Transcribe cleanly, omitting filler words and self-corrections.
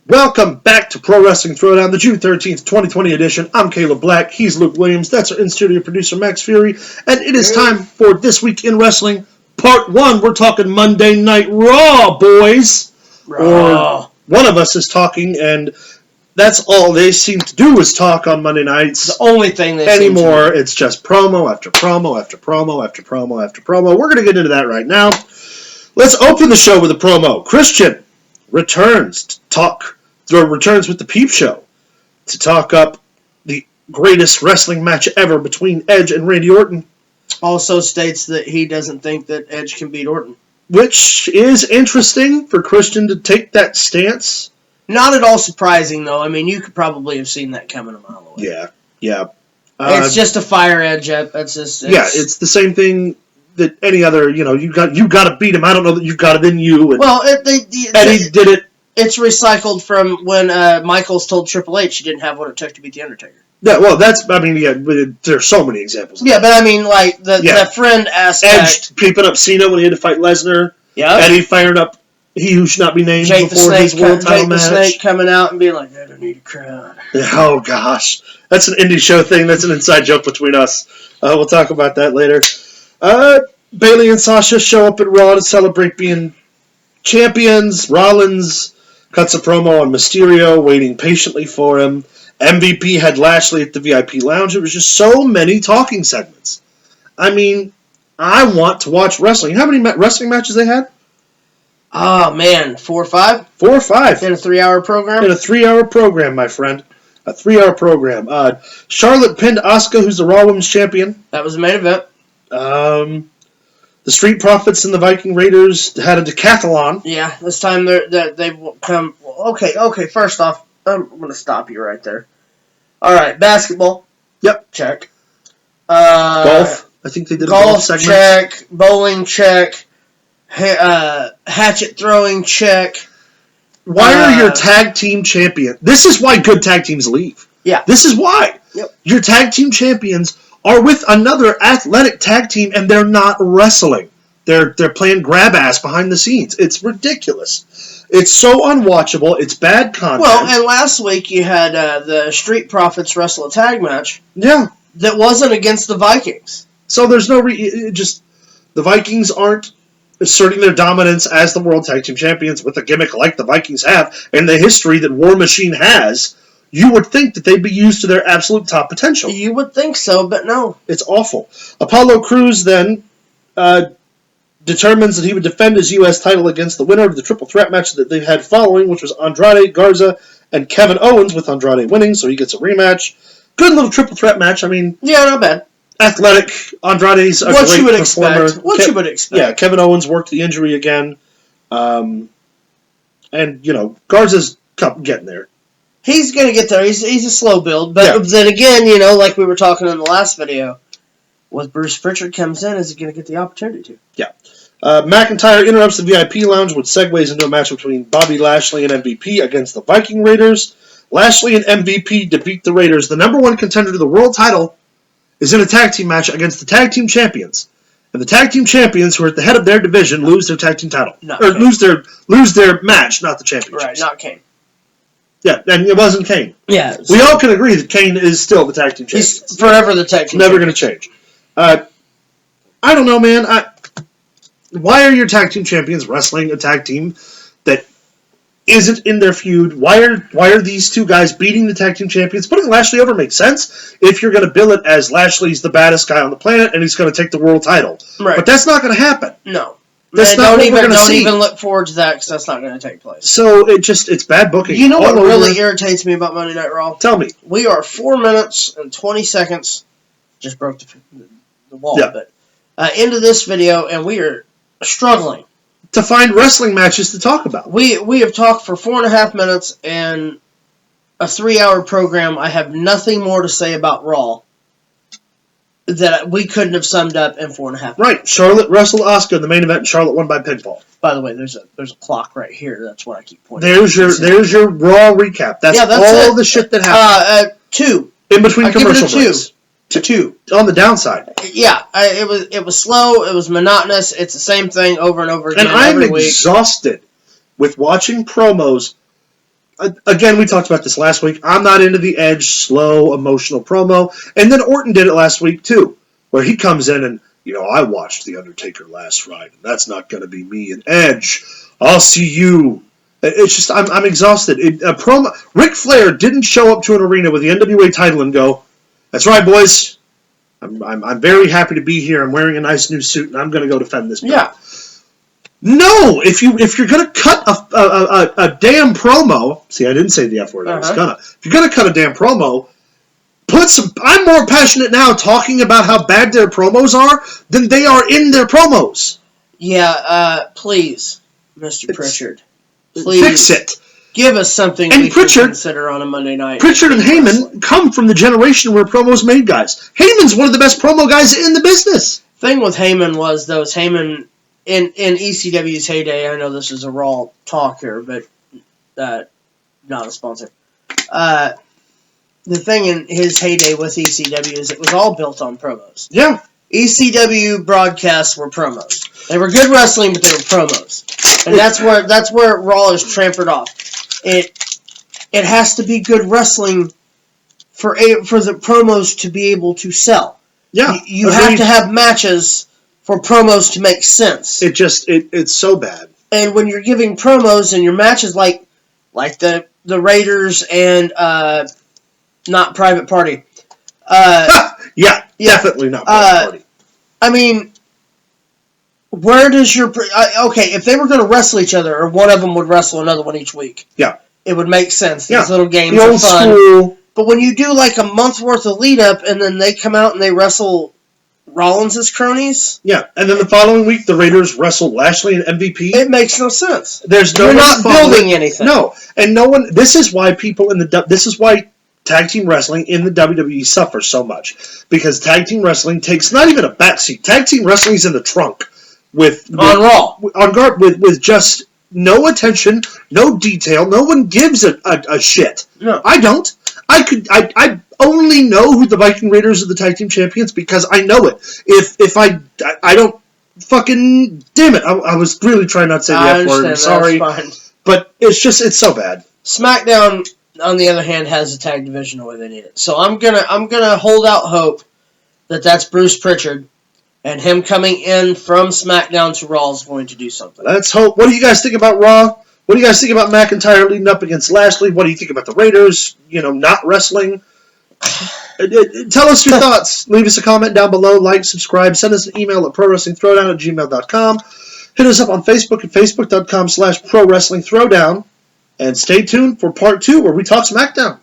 Welcome back to Pro Wrestling Throwdown, the June 13th, 2020 edition. I'm Caleb Black. He's Luke Williams. That's our in-studio producer, Max Fury. And it is time for This Week in Wrestling, Part 1. We're talking Monday Night Raw, boys. Raw. Or one of us is talking, and that's all they seem to do is talk on Monday nights. The only thing they anymore, it's just promo after promo after promo after promo after promo. We're going to get into that right now. Let's open the show with a promo. Christian returns with the Peep Show to talk up the greatest wrestling match ever between Edge and Randy Orton. Also states that he doesn't think that Edge can beat Orton. Which is interesting for Christian to take that stance. Not at all surprising, though. I mean, you could probably have seen that coming a mile away. Yeah. It's just a fire Edge. It's the same thing that any other, you got to beat him. I don't know that you've got it in you. And Eddie did it. It's recycled from when Michaels told Triple H he didn't have what it took to beat The Undertaker. Yeah, well, there's so many examples. Yeah, but I mean, like, the friend aspect. Edge creeping up Cena when he had to fight Lesnar. Yeah. Eddie firing up He Who Should Not Be Named before his world title match. Jake the Snake coming out and being like, I don't need a crowd. Oh, gosh. That's an indie show thing. That's an inside joke between us. We'll talk about that later. Bayley and Sasha show up at Raw to celebrate being champions. Rollins cuts a promo on Mysterio, waiting patiently for him. MVP had Lashley at the VIP lounge. It was just so many talking segments. I mean, I want to watch wrestling. How many wrestling matches they had? Oh, man. 4 or 5? 4 or 5. In a 3-hour program? In a 3-hour program, my friend. A 3-hour program. Charlotte pinned Asuka, who's the Raw Women's Champion. That was the main event. The Street Profits and the Viking Raiders had a decathlon. Yeah, this time they've come... Okay, first off, I'm going to stop you right there. All right, basketball. Yep. Check. Golf. I think they did a golf segment. Check. Bowling, check. Hatchet throwing, check. Why are your tag team champions... This is why good tag teams leave. Yeah. This is why. Yep. Your tag team champions are with another athletic tag team, and they're not wrestling. They're playing grab ass behind the scenes. It's ridiculous. It's so unwatchable. It's bad content. Well, and last week you had the Street Profits wrestle a tag match. Yeah. That wasn't against the Vikings. So there's no... the Vikings aren't asserting their dominance as the World Tag Team Champions with a gimmick like the Vikings have, and the history that War Machine has. You would think that they'd be used to their absolute top potential. You would think so, but no. It's awful. Apollo Crews then determines that he would defend his U.S. title against the winner of the triple threat match that they had following, which was Andrade, Garza, and Kevin Owens, with Andrade winning, so he gets a rematch. Good little triple threat match. I mean... Yeah, not bad. Athletic. Andrade's a great performer. What you would expect. Yeah, Kevin Owens worked the injury again. And, Garza's getting there. He's going to get there. He's a slow build. But then again, like we were talking in the last video, with Bruce Pritchard comes in, is he going to get the opportunity to? Yeah. McIntyre interrupts the VIP lounge, which segues into a match between Bobby Lashley and MVP against the Viking Raiders. Lashley and MVP defeat the Raiders. The number one contender to the world title is in a tag team match against the tag team champions. And the tag team champions, who are at the head of their division, lose their tag team title. Lose their match, not the championship. Right, not Kane. Yeah, and it wasn't Kane. Yeah. We all can agree that Kane is still the tag team champion. He's forever the tag team Never going to change. I don't know, man. Why are your tag team champions wrestling a tag team that isn't in their feud? Why are these two guys beating the tag team champions? Putting Lashley over makes sense if you're going to bill it as Lashley's the baddest guy on the planet and he's going to take the world title. Right. But that's not going to happen. No. That's not what we're going to see. Don't even look forward to that because that's not going to take place. So it's bad booking. You know what really irritates me about Monday Night Raw? Tell me. We are 4 minutes and 20 seconds. Just broke the wall, but into this video, and we are struggling to find wrestling matches to talk about. We have talked for 4.5 minutes and a 3-hour program. I have nothing more to say about Raw that we couldn't have summed up in 4.5 minutes. Right. Charlotte wrestled Asuka in the main event, and Charlotte won by pinfall. By the way, there's a clock right here. That's what I keep pointing. There's your Raw recap. That's all the shit that happened. 2 in between commercial breaks. To 2 on the downside. Yeah, it was slow. It was monotonous. It's the same thing over and over again. And I'm exhausted with watching promos again, we talked about this last week. I'm not into the Edge slow, emotional promo. And then Orton did it last week, too, where he comes in and, I watched The Undertaker last ride, and that's not going to be me and Edge. I'll see you. It's just, I'm exhausted. Ric Flair didn't show up to an arena with the NWA title and go, that's right, boys. I'm very happy to be here. I'm wearing a nice new suit, and I'm going to go defend this belt. Yeah. No, if you're gonna cut a damn promo, see, I didn't say the F word. I was gonna. If you're gonna cut a damn promo, put some. I'm more passionate now talking about how bad their promos are than they are in their promos. Yeah, please, Mr. Pritchard, please fix it. Give us something and we can consider on a Monday night. Pritchard and Heyman come from the generation where promos made guys. Heyman's one of the best promo guys in the business. Thing with Heyman was Heyman. In ECW's heyday, I know this is a Raw talk here, but not a sponsor. The thing in his heyday with ECW is it was all built on promos. Yeah. ECW broadcasts were promos. They were good wrestling, but they were promos. And that's where Raw is trampered off. It has to be good wrestling for the promos to be able to sell. Yeah. You have to have matches for promos to make sense. It's so bad. And when you're giving promos and your matches like the Raiders and not Private Party. Yeah, definitely not Private Party. I mean, where does your... okay, if they were going to wrestle each other, or one of them would wrestle another one each week, yeah, it would make sense. Yeah. These little games the are old fun. School. But when you do like a month worth of lead up and then they come out and they wrestle Rollins' cronies... Yeah, and then the following week, the Raiders wrestled Lashley and MVP. It makes no sense. You're not building anything. No, and no one... This is why this is why tag team wrestling in the WWE suffers so much. Because tag team wrestling takes not even a backseat. Tag team wrestling is in the trunk. On Raw. On guard, with just no attention, no detail. No one gives a shit. No. I don't. I only know who the Viking Raiders are the tag team champions because I know it. If I don't fucking damn it, I was really trying not to say the F word. I'm sorry, but it's so bad. SmackDown, on the other hand, has a tag division the way they need it. So I'm gonna hold out hope that that's Bruce Pritchard and him coming in from SmackDown to Raw is going to do something. Let's hope. What do you guys think about Raw? What do you guys think about McIntyre leading up against Lashley? What do you think about the Raiders, not wrestling? Tell us your thoughts. Leave us a comment down below. Like, subscribe. Send us an email at prowrestlingthrowdown@gmail.com. Hit us up on Facebook at facebook.com/prowrestlingthrowdown. And stay tuned for part 2 where we talk SmackDown.